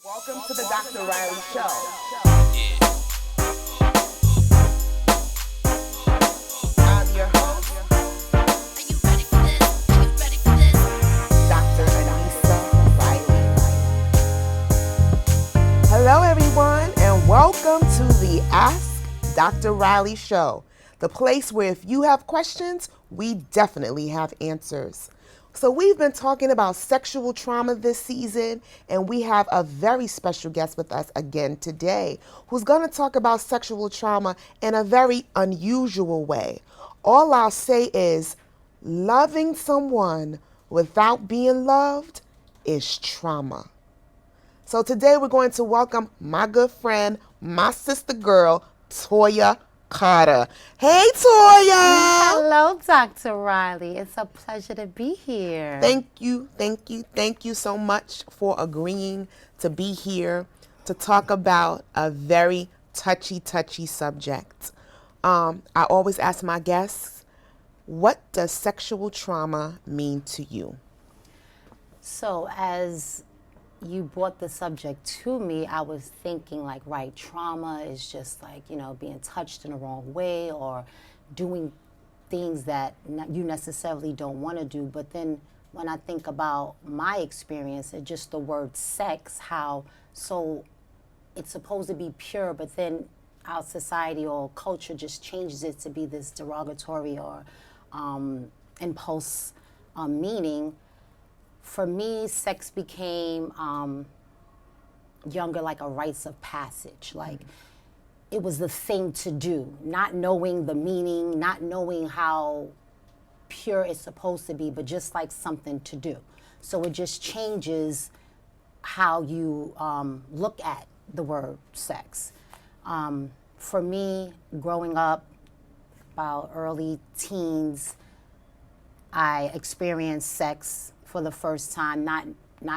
Welcome to the Dr. Reilly Show. I'm your host, Dr. Reilly. Hello, everyone, and welcome to the Ask Dr. Reilly Show, the place where if you have questions, we definitely have answers. So we've been talking about sexual trauma this season, and we have a very special guest with us again today who's going to talk about sexual trauma in a very unusual way. All I'll say is loving someone without being loved is trauma. So today we're going to welcome my good friend, my sister girl, Toya Carter. Hey, Toya. Hello, Dr. Reilly. It's a pleasure to be here. Thank you so much for agreeing to be here to talk about a very touchy subject. I always ask my guests, what does sexual trauma mean to you? So as you brought the subject to me, I was thinking like, right, trauma is just like, being touched in the wrong way or doing things that you necessarily don't want to do. But then when I think about my experience, it's just the word sex, how so it's supposed to be pure, but then our society or culture just changes it to be this derogatory or impulse meaning. For me, sex became younger like a rites of passage. Like it was the thing to do, not knowing the meaning, not knowing how pure it's supposed to be, but just like something to do. So it just changes how you look at the word sex. For me, growing up, about early teens, I experienced sex for the first time, not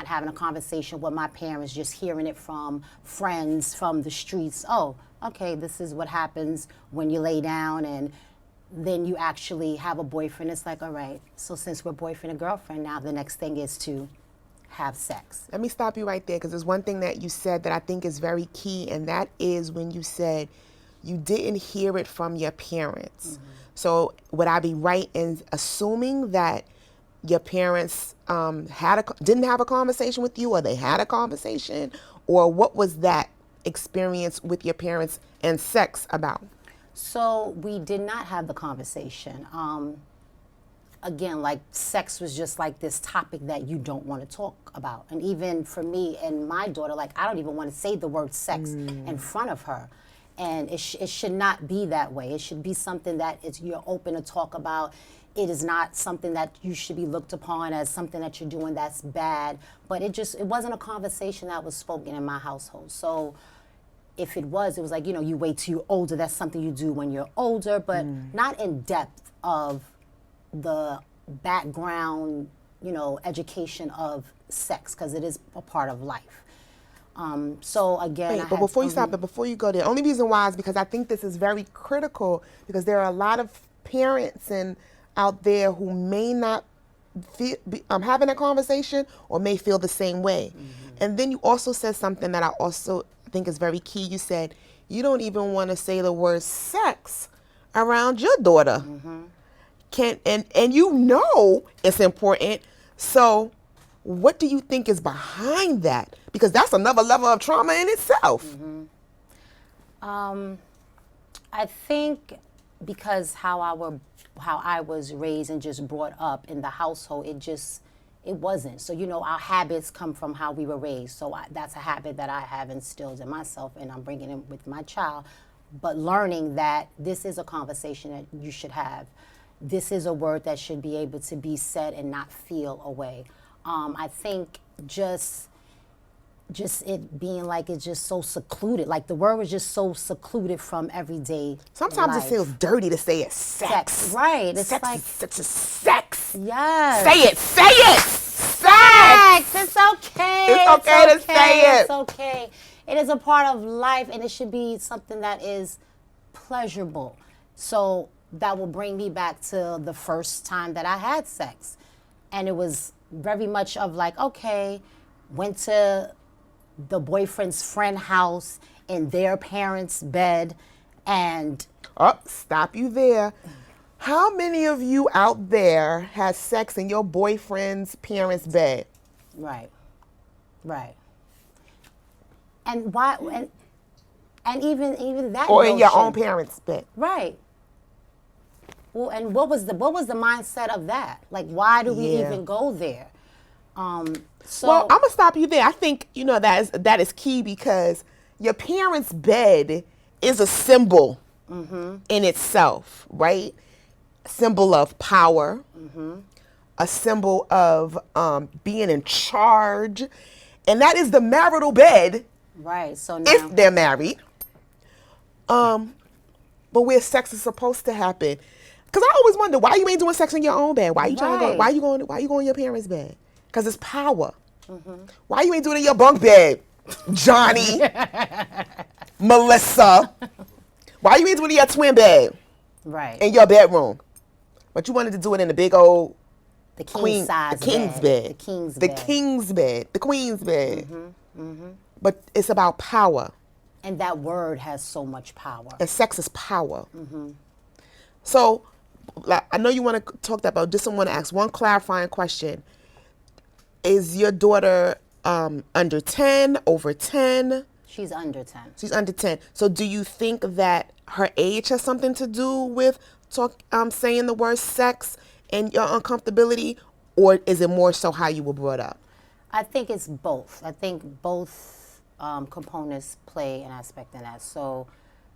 having a conversation with my parents, just hearing it from friends from the streets. Oh, okay, this is what happens when you lay down and then you actually have a boyfriend. It's like, all right, so since we're boyfriend and girlfriend, now the next thing is to have sex. Let me stop you right there because there's one thing that you said that I think is very key, and that is when you said you didn't hear it from your parents. Mm-hmm. So would I be right in assuming that your parents didn't have a conversation with you, or they had a conversation, or what was that experience with your parents and sex about? So we did not have the conversation. Again, like sex was just like this topic that you don't want to talk about. And even for me and my daughter, like I don't even want to say the word sex in front of her. And it should not be that way. It should be something that you're open to talk about. It is not something that you should be looked upon as something that you're doing that's bad. But it wasn't a conversation that was spoken in my household. So if it was like, you wait till you're older. That's something you do when you're older, but not in depth of the background, education of sex, because it is a part of life. So again, but before you stop, but before you go there, only reason why is because I think this is very critical, because there are a lot of parents out there who may not be having a conversation or may feel the same way. Mm-hmm. And then you also said something that I also think is very key. You said you don't even want to say the word sex around your daughter. Mm-hmm. And it's important. So what do you think is behind that? Because that's another level of trauma in itself. Mm-hmm. I think because how I was raised and just brought up in the household, it wasn't. So, our habits come from how we were raised. So that's a habit that I have instilled in myself, and I'm bringing it with my child. But learning that this is a conversation that you should have. This is a word that should be able to be said and not feel away. I think just it being like it's just so secluded. Like the word was just so secluded from everyday Sometimes life. It feels dirty to say it's sex. Right. It's sex like is such a sex. Yes. Say it. Sex. It's okay. It's okay to say it. It's okay. It is a part of life, and it should be something that is pleasurable. So that will bring me back to the first time that I had sex. And it was very much of like, okay, went to the boyfriend's friend house in their parents' bed, and Oh, stop you there. How many of you out there has sex in your boyfriend's parents' bed? right, right, and why, and even that Or in your notion- own parents' bed? right. Well, and what was the mindset of that? Like, why do we Yeah. even go there? So Well, I'm gonna stop you there. I think that is key because your parents' bed is a symbol in itself, right? A symbol of power, a symbol of being in charge, and that is the marital bed right. So now, if they're married. But where sex is supposed to happen. Because I always wonder why you ain't doing sex in your own bed. Why you trying to go? Right. Why you going in your parents' bed? Because it's power. Why you ain't doing it in your bunk bed, Johnny, Melissa? Why you ain't doing it in your twin bed right, in your bedroom? But you wanted to do it in the big old the king size the king's bed, bed, the king's the bed, king's bed, the queen's bed. But it's about power. and that word has so much power. And sex is power. So, like, I know you want to talk about. Just want to ask one clarifying question: is your daughter under 10, over 10? She's under 10. She's under 10. So, do you think that her age has something to do with saying the word sex and your uncomfortability, or is it more so how you were brought up? I think it's both. I think both components play an aspect in that. So,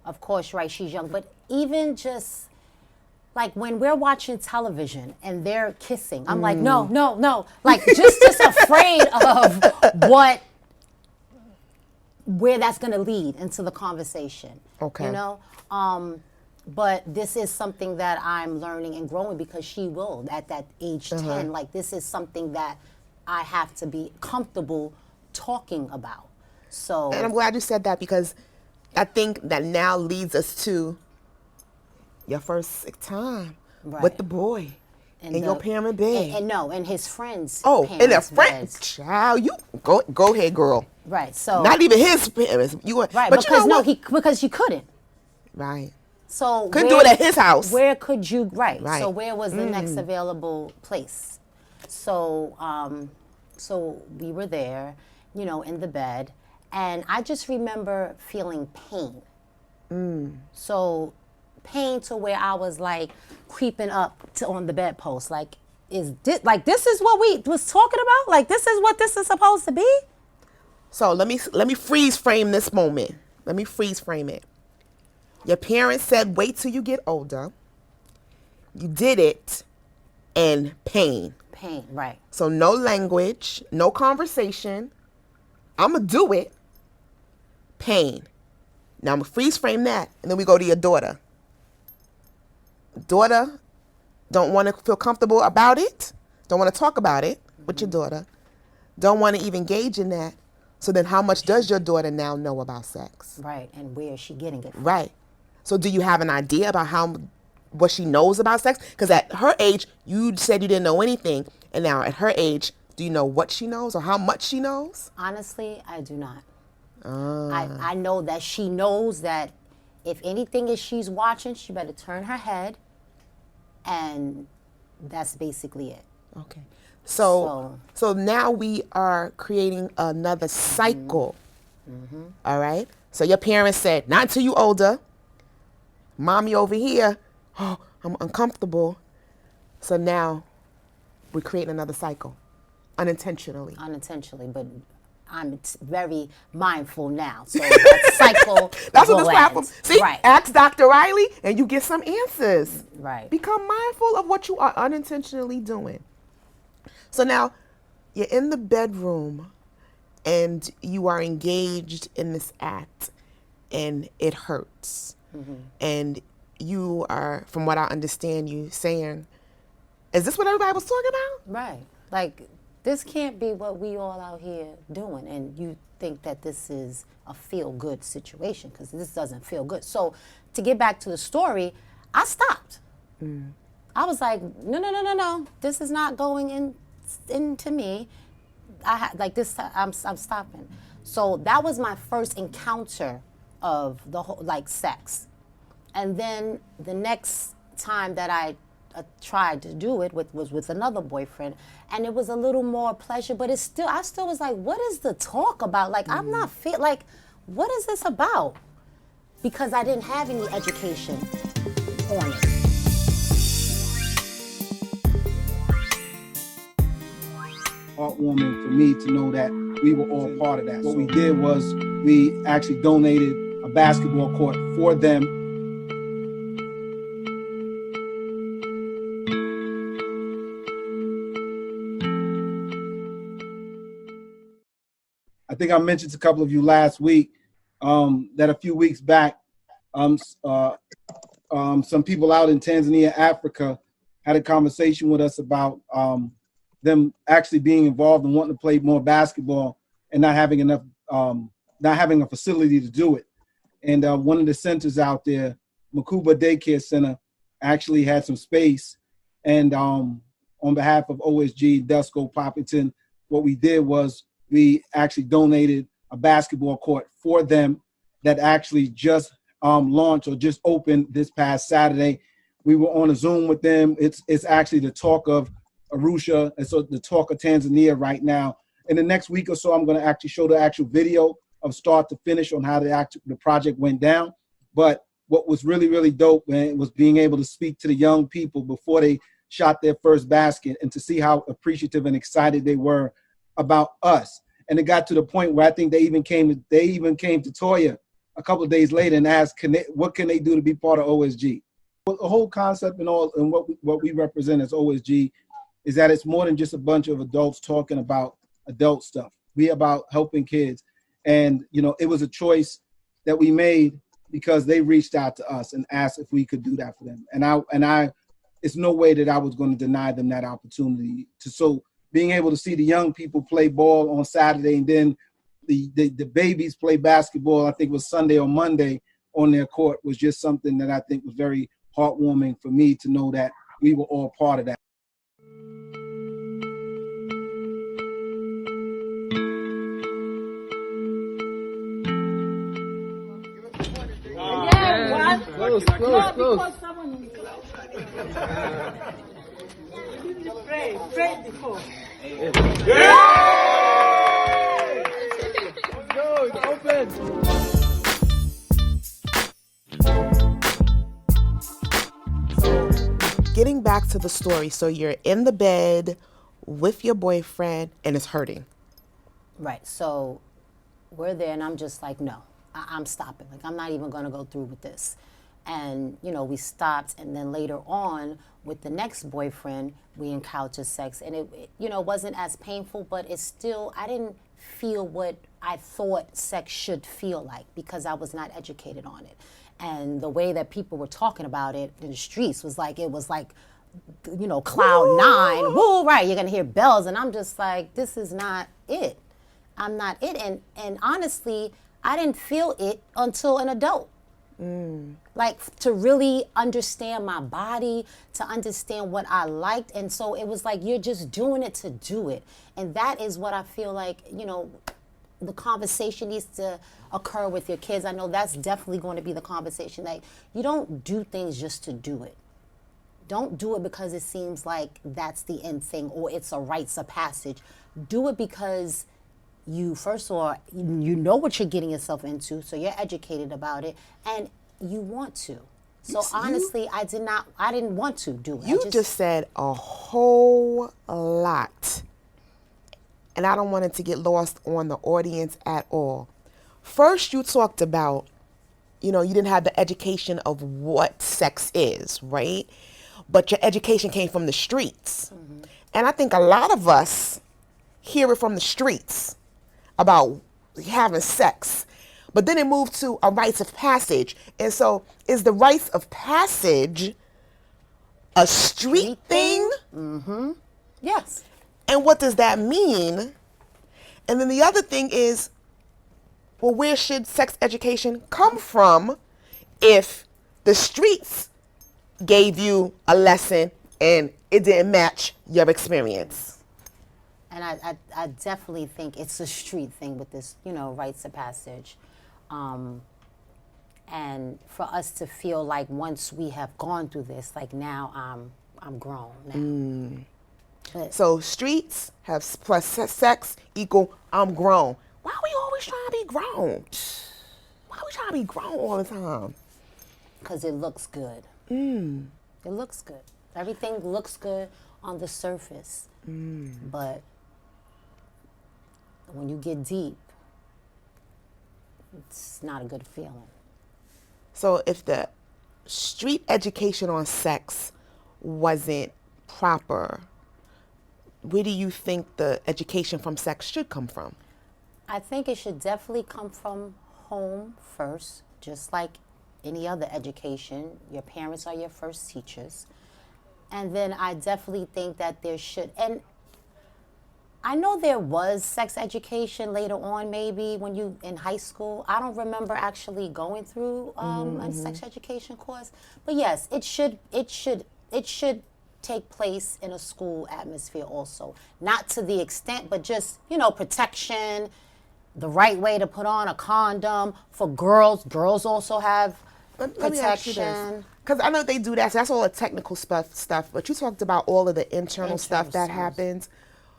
of course, right, she's young, but even just like when we're watching television and they're kissing, I'm like, no, no, no. Like just afraid of where that's going to lead into the conversation. Okay. You know? But this is something that I'm learning and growing because she will at that age 10. Like this is something that I have to be comfortable talking about. So, And I'm glad you said that because I think that now leads us to your first time with Right. the boy and in your parent bed. and his friends. Oh, and a parents' friend, beds. child, you go ahead, girl. Right. So Not even his parents. You right but because you know no, what? because she couldn't. Right. So Couldn't do it at his house. Where could you? Right. Right. So where was the next available place? So so we were there, in the bed, and I just remember feeling pain. So pain to where I was like creeping up on the bedpost, like this is what we was talking about? Like this is what this is supposed to be? So let me freeze frame this moment. Let me freeze frame it. Your parents said, wait till you get older. You did it, and pain. Pain, right. So no language, no conversation. I'm going to do it. Pain. Now I'm going to freeze frame that, and then we go to your daughter. Daughter don't want to feel comfortable about it. Don't want to talk about it with your daughter. Don't want to even engage in that. So then how much does your daughter now know about sex? Right, and where is she getting it from? Right. So do you have an idea about what she knows about sex? Because at her age, you said you didn't know anything. And now at her age, do you know what she knows or how much she knows? Honestly, I do not. I know that she knows that if anything is she's watching, she better turn her head, and that's basically it. Okay. So now we are creating another cycle. All right? So your parents said, not until you older. Mommy over here, oh, I'm uncomfortable. So now we're creating another cycle unintentionally. Unintentionally, but I'm very mindful now. So that cycle That's what will this platform. end. See, Right. ask Dr. Reilly and you get some answers. Right. Become mindful of what you are unintentionally doing. So now you're in the bedroom and you are engaged in this act and it hurts. And you are, from what I understand you saying, is this what everybody was talking about? Right. Like, this can't be what we all out here doing. And you think that this is a feel-good situation because this doesn't feel good. So to get back to the story, I stopped. I was like, no. This is not going into me. I'm stopping. So that was my first encounter of the whole, like, sex. And then the next time that I tried to do it was with another boyfriend, and it was a little more pleasure, but I still was like, what is the talk about? Like, I'm not fit. Like, what is this about? Because I didn't have any education on it. Heartwarming for me to know that we were all part of that. What we did was we actually donated a basketball court for them. I think I mentioned to a couple of you last week that a few weeks back, some people out in Tanzania, Africa, had a conversation with us about them actually being involved and wanting to play more basketball and not having enough, not having a facility to do it. And one of the centers out there, Makuba Daycare Center, actually had some space. And on behalf of OSG, Dusko Poppington, what we did was we actually donated a basketball court for them that actually just launched or just opened this past Saturday. We were on a Zoom with them. It's actually the talk of Arusha, and so the talk of Tanzania right now. In the next week or so, I'm going to actually show the actual video of start to finish on how the project went down. But what was really, really dope, man, was being able to speak to the young people before they shot their first basket and to see how appreciative and excited they were about us. And it got to the point where I think they even came to Toya a couple of days later and asked, what can they do to be part of OSG? Well, the whole concept and what we represent as OSG is that it's more than just a bunch of adults talking about adult stuff. We about helping kids. And, you know, it was a choice that we made because they reached out to us and asked if we could do that for them. And I it's no way that I was going to deny them that opportunity so being able to see the young people play ball on Saturday and then the babies play basketball, I think it was Sunday or Monday on their court, was just something that I think was very heartwarming for me to know that we were all part of that. Close. Pray before. Yeah! Let's go, it's open. Getting back to the story, so you're in the bed with your boyfriend and it's hurting. Right, so we're there and I'm just like, no, I'm stopping. Like, I'm not even gonna go through with this. And, you know, we stopped, and then later on with the next boyfriend, we encountered sex, and it you know, wasn't as painful, but it's still, I didn't feel what I thought sex should feel like because I was not educated on it. And the way that people were talking about it in the streets was like, you know, cloud nine, woo, right, you're gonna hear bells, and I'm just like, this is not it. I'm not it, and honestly, I didn't feel it until an adult. Like, to really understand my body, to understand what I liked. And so it was like, you're just doing it to do it. And that is what I feel like, you know, the conversation needs to occur with your kids. I know that's definitely going to be the conversation. Like, you don't do things just to do it. Don't do it because it seems like that's the end thing or it's a rites of passage. Do it because you, first of all, you know what you're getting yourself into, so you're educated about it, and you want to. So honestly, I didn't want to do it. You just said a whole lot, and I don't want it to get lost on the audience at all. First, you talked about, you know, you didn't have the education of what sex is, right? But your education came from the streets. Mm-hmm. And I think a lot of us hear it from the streets about having sex. But then it moved to a rites of passage. And so is the rites of passage a street thing? Mm-hmm. Yes. And what does that mean? And then the other thing is, well, where should sex education come from if the streets gave you a lesson and it didn't match your experience? And I definitely think it's a street thing with this, rites of passage. And for us to feel like once we have gone through this, like now I'm grown now. But So streets have plus sex equal I'm grown. Why are we always trying to be grown? Why are we trying to be grown all the time? because it looks good. It looks good. Everything looks good on the surface. But when you get deep, it's not a good feeling. So if the street education on sex wasn't proper, where do you think the education from sex should come from? I think it should definitely come from home first, just like any other education. Your parents are your first teachers. And then I definitely think that there should, and I know there was sex education later on, maybe when you in high school. I don't remember actually going through a sex education course, but yes, it should take place in a school atmosphere also. Not to the extent, but just protection, the right way to put on a condom for girls. Girls also have protection. Because I know they do that. So that's all the technical stuff. But you talked about all of the internal stuff that happens.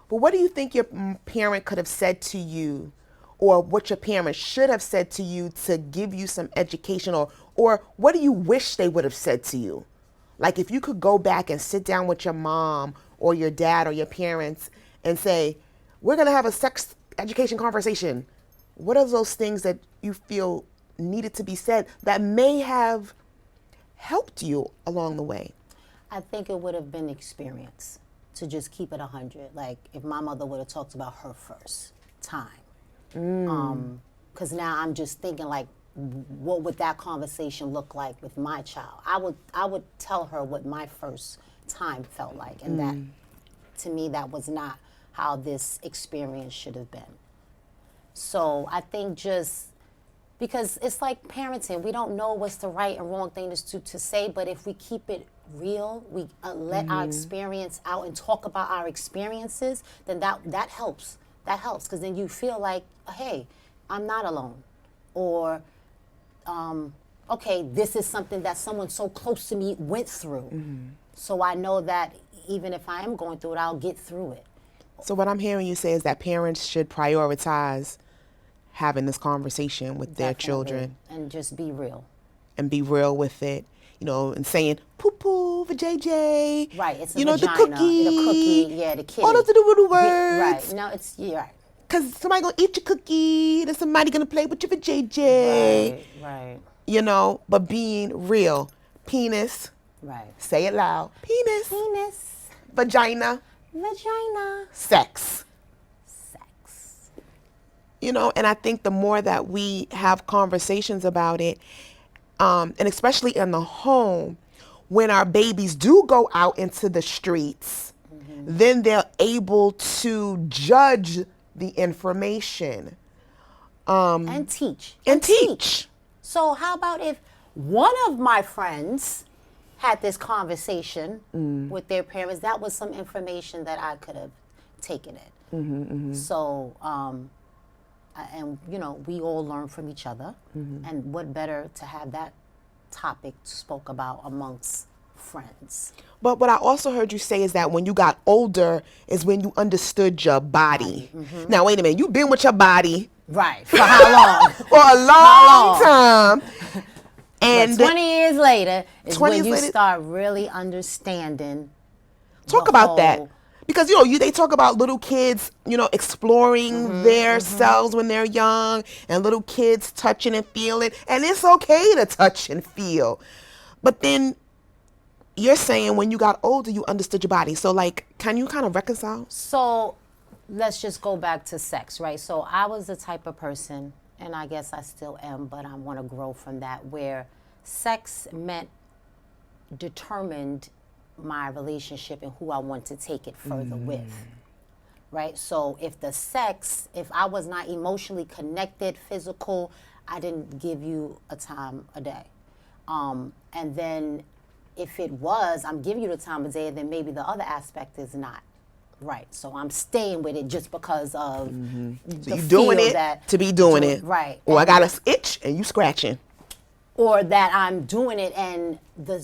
But what do you think your parent could have said to you, or what your parents should have said to you to give you some education, or what do you wish they would have said to you? Like if you could go back and sit down with your mom or your dad or your parents and say, we're going to have a sex education conversation. What are those things that you feel needed to be said that may have helped you along the way? I think it would have been experience, to just keep it 100. Like if my mother would have talked about her first time. Because now I'm just thinking like, what would that conversation look like with my child? I would tell her what my first time felt like. And that, to me, that was not how this experience should have been. So I think just, because it's like parenting, we don't know what's the right and wrong thing to say, but if we keep it real, we let our experience out and talk about our experiences, then that helps. That helps, because then you feel like, hey, I'm not alone. Or, okay, this is something that someone so close to me went through. So I know that even if I am going through it, I'll get through it. So what I'm hearing you say is that parents should prioritize having this conversation with their children. And just be real. And be real with it. And saying poo-poo for JJ. Right, it's a the vagina, cookie. the cookie, yeah, the kitty. All those little words. Right, no, you're right. Because somebody going to eat your cookie, then somebody going to play with you for JJ. Right. But being real. Penis. Right. Say it loud. Penis. Penis. Vagina. Vagina. Sex. And I think the more that we have conversations about it, and especially in the home, when our babies do go out into the streets, then they're able to judge the information. And teach. So how about if one of my friends had this conversation with their parents, that was some information that I could have taken it. So, and we all learn from each other. And what better to have that topic spoke about amongst friends. But what I also heard you say is that when you got older is when you understood your body. Now, wait a minute. You've been with your body. Right. For how long? For a long time. And 20 years later is when you start really understanding. Talk about that. Because, they talk about little kids, exploring their selves when they're young, and little kids touching and feeling. And it's okay to touch and feel. But then you're saying when you got older, you understood your body. So, can you kind of reconcile? So let's just go back to sex, right? So I was the type of person, and I guess I still am, but I want to grow from that, where sex determined my relationship and who I want to take it further with, right? So if I was not emotionally connected, physical, I didn't give you a time a day. And then if it was, I'm giving you the time of day, then maybe the other aspect is not Right. So I'm staying with it just because of So the you doing feel it that to be doing it. Right. Or I And got a itch and you scratching. or that I'm doing it and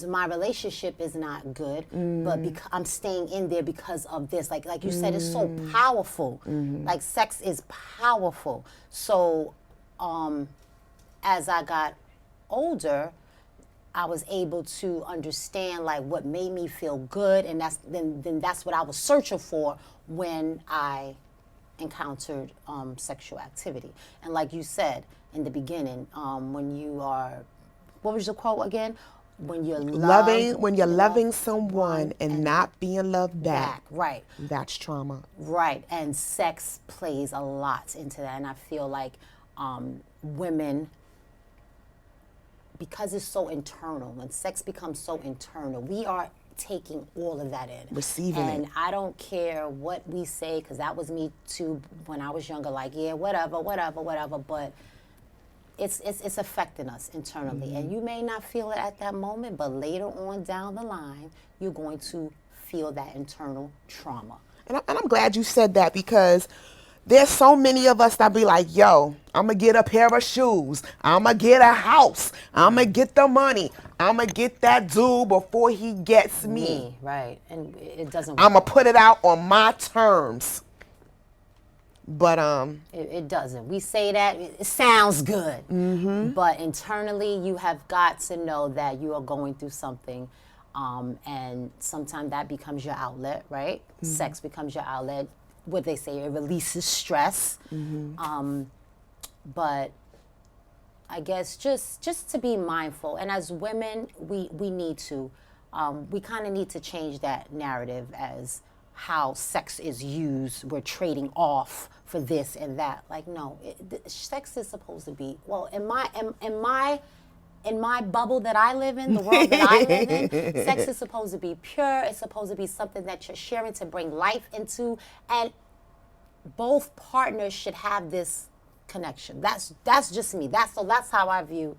my relationship is not good, but I'm staying in there because of this. Like you said, it's so powerful. Like sex is powerful. So as I got older, I was able to understand like what made me feel good, and then that's what I was searching for when I encountered sexual activity. And like you said in the beginning, when you are, what was the quote again? When you're loving someone and not being loved back. Right. That's trauma. Right. And sex plays a lot into that. And I feel like women, because it's so internal, when sex becomes so internal, we are taking all of that in. Receiving and it. I don't care what we say, because that was me too when I was younger, like, yeah, whatever, but it's affecting us internally. And you may not feel it at that moment, but later on down the line, you're going to feel that internal trauma. And I'm glad you said that, because there's so many of us that be like, yo, I'm going to get a pair of shoes. I'm going to get a house. I'm going to get the money. I'm going to get that dude before he gets me. Right. And it doesn't I'm going to put it out on my terms. But it doesn't. We say that, it sounds good. But internally, you have got to know that you are going through something. And sometimes that becomes your outlet, right? Sex becomes your outlet. What they say, it releases stress. But I guess just to be mindful. And as women, we need to, we kind of need to change that narrative as how sex is used. We're trading off for this and that. Like, no, sex is supposed to be, well, in my bubble that I live in, the world that I live in, sex is supposed to be pure. It's supposed to be something that you're sharing to bring life into, and both partners should have this connection. That's just me. That's how I view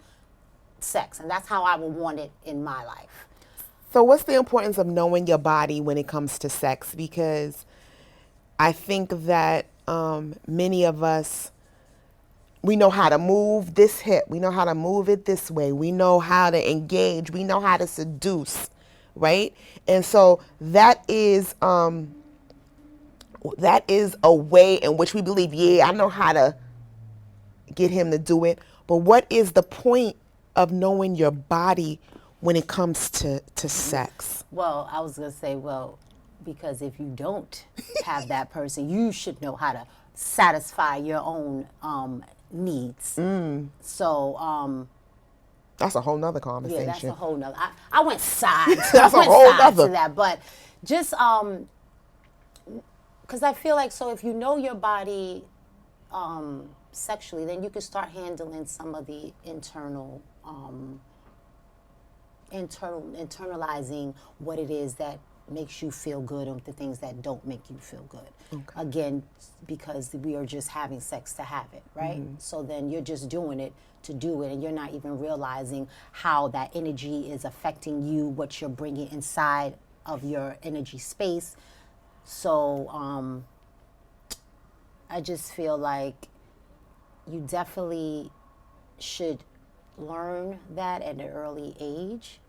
sex, and that's how I would want it in my life. So what's the importance of knowing your body when it comes to sex? Because I think that many of us, we know how to move this hip. We know how to move it this way. We know how to engage. We know how to seduce, right? And so that is a way in which we believe, yeah, I know how to get him to do it. But what is the point of knowing your body when it comes to sex? Well, I was going to say, because if you don't have that person, you should know how to satisfy your own needs. So, that's a whole nother conversation. yeah, that's a whole nother. I went side. That's I went a whole side nother. to that, but just because I feel like, so if you know your body sexually, then you can start handling some of the internalizing what it is that makes you feel good and the things that don't make you feel good. Okay. Again, because we are just having sex to have it, right? So then you're just doing it to do it, and you're not even realizing how that energy is affecting you, what you're bringing inside of your energy space. So I just feel like you definitely should learn that at an early age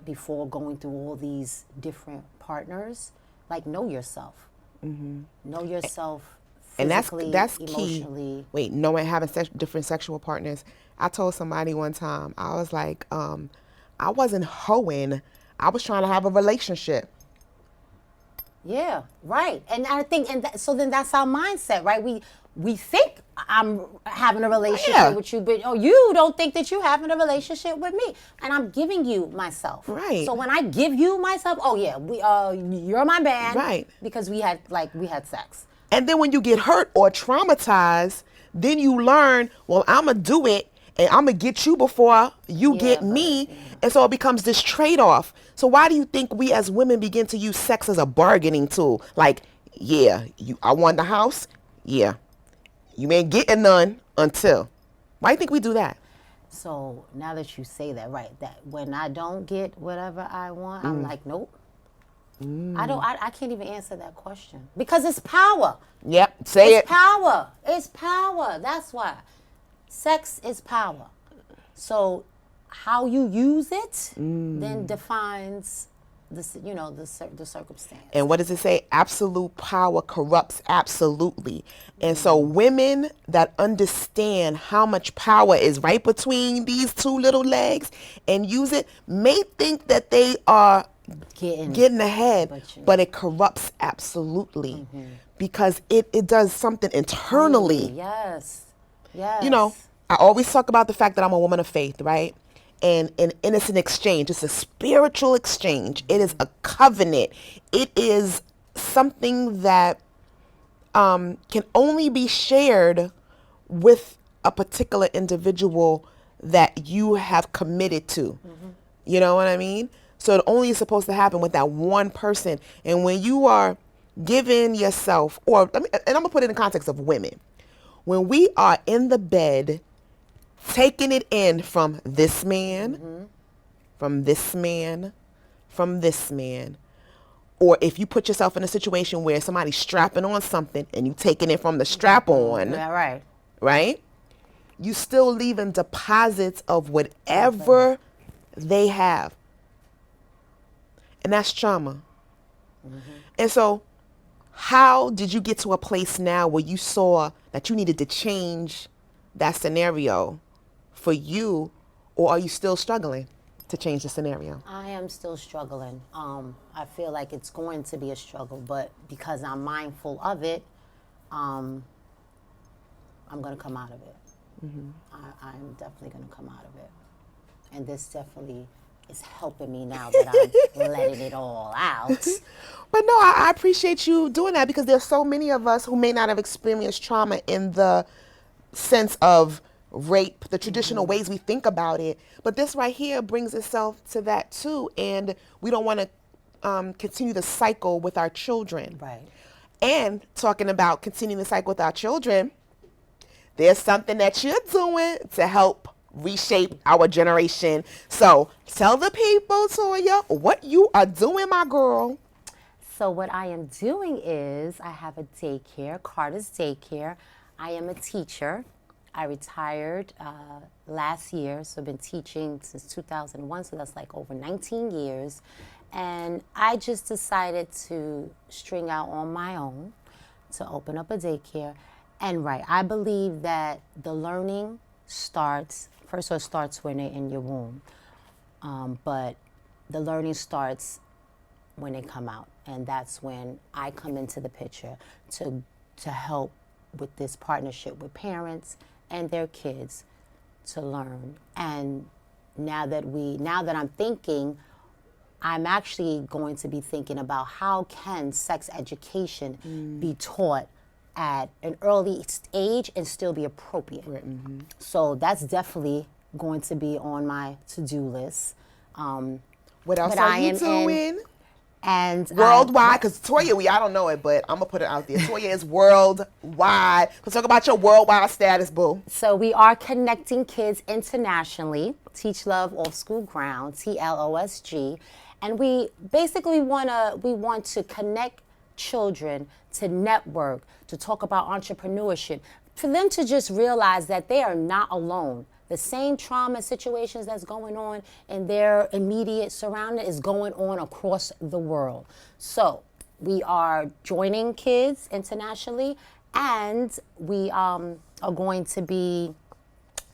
before going through all these different partners. Like, know yourself. Know yourself physically, and that's emotionally. Key. Wait, knowing having different sexual partners. I told somebody one time, I was like, I wasn't hoeing. I was trying to have a relationship. Yeah, right. And I think, so then that's our mindset, right? We think I'm having a relationship with you, but you don't think that you're having a relationship with me, and I'm giving you myself. Right. So when I give you myself, you're my man, right? Because we had sex. And then when you get hurt or traumatized, then you learn, well, I'm gonna do it, and I'm gonna get you before you get me, and so it becomes this trade-off. So why do you think we as women begin to use sex as a bargaining tool? Like, I want the house, you ain't getting none until. Why do you think we do that? So now that you say that, right, that when I don't get whatever I want, I'm like, nope. I can't even answer that question because it's power. Yep, say It's it. power. It's power. That's why. Sex is power. So how you use it then defines the circumstance. And what does it say? Absolute power corrupts absolutely. And so women that understand how much power is right between these two little legs and use it may think that they are getting ahead, but it corrupts absolutely because it does something internally. Yes. You know, I always talk about the fact that I'm a woman of faith, right? And it's an exchange. It's a spiritual exchange. It is a covenant. It is something that can only be shared with a particular individual that you have committed to. You know what I mean? So it only is supposed to happen with that one person. And when you are giving yourself, and I'm going to put it in context of women. When we are in the bed, taking it in from this man, from this man, from this man, or if you put yourself in a situation where somebody's strapping on something and you taking it from the strap on, right? You still leaving deposits of whatever they have. And that's trauma. And so how did you get to a place now where you saw that you needed to change that scenario for you, or are you still struggling to change the scenario? I am still struggling. I feel like it's going to be a struggle, but because I'm mindful of it, I'm going to come out of it. I'm definitely going to come out of it. And this definitely is helping me now that I'm letting it all out. But no, I appreciate you doing that because there's so many of us who may not have experienced trauma in the sense of rape, the traditional ways we think about it. But this right here brings itself to that too. And we don't want to continue the cycle with our children. Right. And talking about continuing the cycle with our children, there's something that you're doing to help reshape our generation. So tell the people, Toya, what you are doing, my girl. So what I am doing is I have a daycare, Carter's Daycare. I am a teacher. I retired last year, so I've been teaching since 2001, so that's like over 19 years. And I just decided to string out on my own to open up a daycare. And I believe that the learning starts, first of all, it starts when they're in your womb. But the learning starts when they come out. And that's when I come into the picture to help with this partnership with parents and their kids to learn. And now that I'm thinking, I'm actually going to be thinking about how can sex education be taught at an early age and still be appropriate. So that's definitely going to be on my to-do list. What else are you doing? And worldwide, because Toya, I don't know it, but I'm going to put it out there. Toya is worldwide. Let's talk about your worldwide status, boo. So we are connecting kids internationally. Teach Love Off School Ground, TLOSG. And we basically want to connect children to network, to talk about entrepreneurship, for them to just realize that they are not alone. The same trauma situations that's going on in their immediate surrounding is going on across the world. So we are joining kids internationally, and we are going to be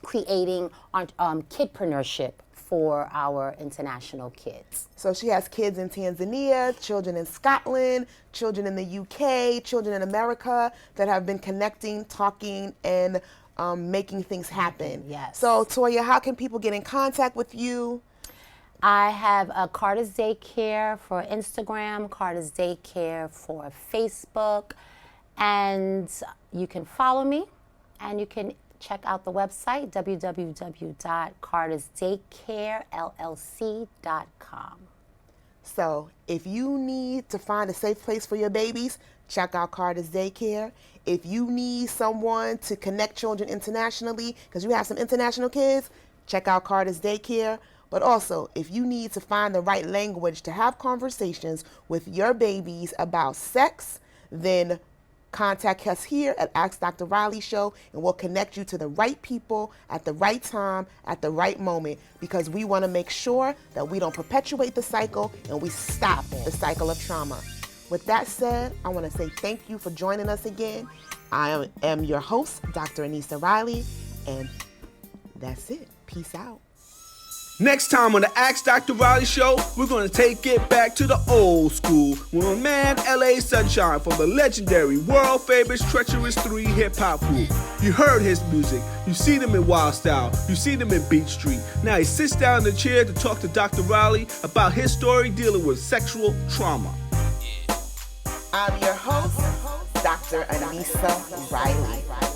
creating kidpreneurship for our international kids. So she has kids in Tanzania, children in Scotland, children in the UK, children in America that have been connecting, talking, and making things happen. Yes. So Toya, how can people get in contact with you? I have a Carter's Daycare for Instagram, Carter's Daycare for Facebook, and you can follow me, and you can check out the website, www.cartersdaycarellc.com. So if you need to find a safe place for your babies, check out Carter's Daycare. If you need someone to connect children internationally, because you have some international kids, check out Carter's Daycare. But also, if you need to find the right language to have conversations with your babies about sex, then contact us here at Ask Dr. Reilly Show, and we'll connect you to the right people at the right time, at the right moment, because we want to make sure that we don't perpetuate the cycle and we stop the cycle of trauma. With that said, I want to say thank you for joining us again. I am your host, Dr. Anissa Reilly, and that's it. Peace out. Next time on the Ask Dr. Reilly Show, we're going to take it back to the old school with my man L.A. Sunshine from the legendary, world-famous Treacherous 3 hip-hop group. You heard his music. You see them in Wild Style. You see them in Beat Street. Now he sits down in the chair to talk to Dr. Reilly about his story dealing with sexual trauma. I'm your host, Dr. Anissa Reilly.